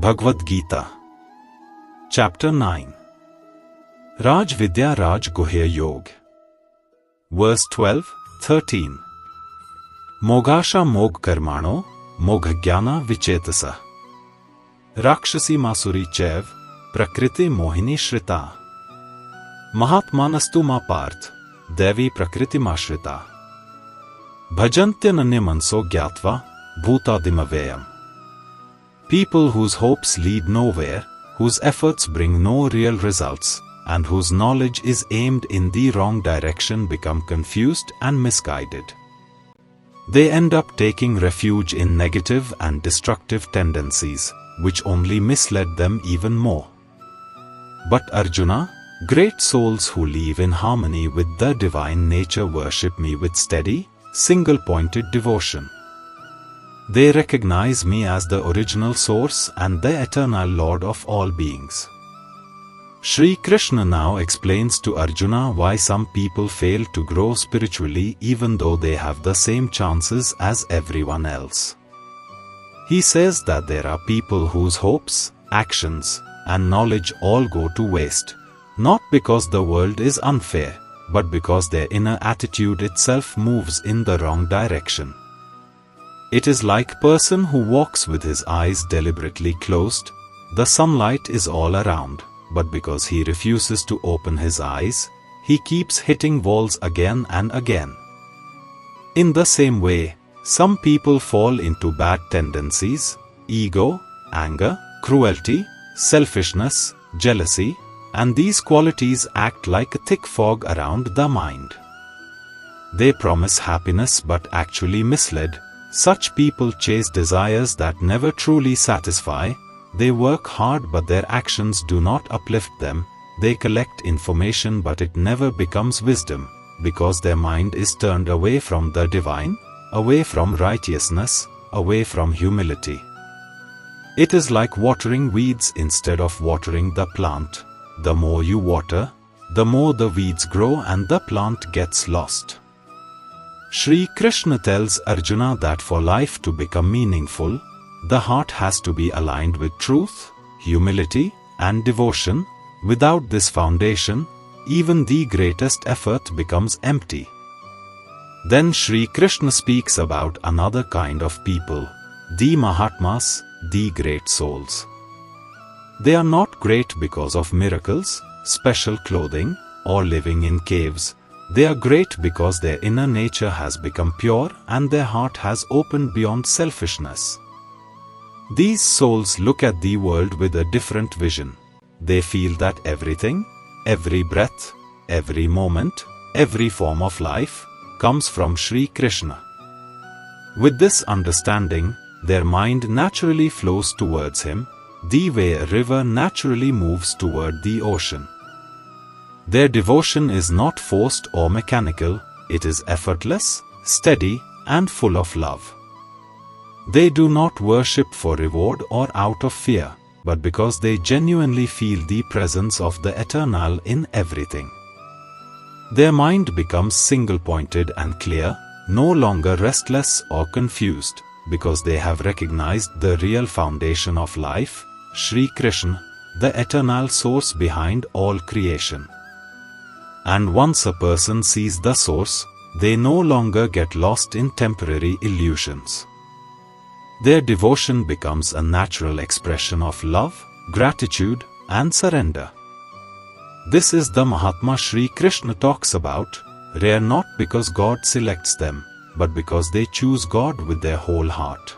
Bhagavad Gita Chapter 9 Raj Vidya Raj Guhya Yog Verse 12-13 Mogasha Mog Karmano Moghajnana Vichetasa Rakshasi Masuri Chev Prakriti Mohini Shrita Mahatmanastu Ma Parth Devi Prakriti Mashrita Bhajantyananya Manso Gyatva Bhutadimavayam People whose hopes lead nowhere, whose efforts bring no real results, and whose knowledge is aimed in the wrong direction become confused and misguided. They end up taking refuge in negative and destructive tendencies, which only misled them even more. But Arjuna, great souls who live in harmony with the divine nature worship me with steady, single-pointed devotion. They recognize me as the original source and the eternal Lord of all beings. Shri Krishna now explains to Arjuna why some people fail to grow spiritually even though they have the same chances as everyone else. He says that there are people whose hopes, actions, and knowledge all go to waste, not because the world is unfair, but because their inner attitude itself moves in the wrong direction. It is like a person who walks with his eyes deliberately closed. The sunlight is all around, but because he refuses to open his eyes, he keeps hitting walls again and again. In the same way, some people fall into bad tendencies, ego, anger, cruelty, selfishness, jealousy, and these qualities act like a thick fog around the mind. They promise happiness but actually mislead. Such people chase desires that never truly satisfy. They work hard but their actions do not uplift them. They collect information but it never becomes wisdom, because their mind is turned away from the divine, away from righteousness, away from humility. It is like watering weeds instead of watering the plant. The more you water, the more the weeds grow and the plant gets lost. Shri Krishna tells Arjuna that for life to become meaningful, the heart has to be aligned with truth, humility, and devotion. Without this foundation, even the greatest effort becomes empty. Then Shri Krishna speaks about another kind of people, the Mahatmas, the great souls. They are not great because of miracles, special clothing, or living in caves. They are great because their inner nature has become pure and their heart has opened beyond selfishness. These souls look at the world with a different vision. They feel that everything, every breath, every moment, every form of life, comes from Shri Krishna. With this understanding, their mind naturally flows towards him, the way a river naturally moves toward the ocean. Their devotion is not forced or mechanical, it is effortless, steady, and full of love. They do not worship for reward or out of fear, but because they genuinely feel the presence of the eternal in everything. Their mind becomes single-pointed and clear, no longer restless or confused, because they have recognized the real foundation of life, Shri Krishna, the eternal source behind all creation. And once a person sees the source, they no longer get lost in temporary illusions. Their devotion becomes a natural expression of love, gratitude, and surrender. This is the Mahatma Shri Krishna talks about, rare not because God selects them, but because they choose God with their whole heart.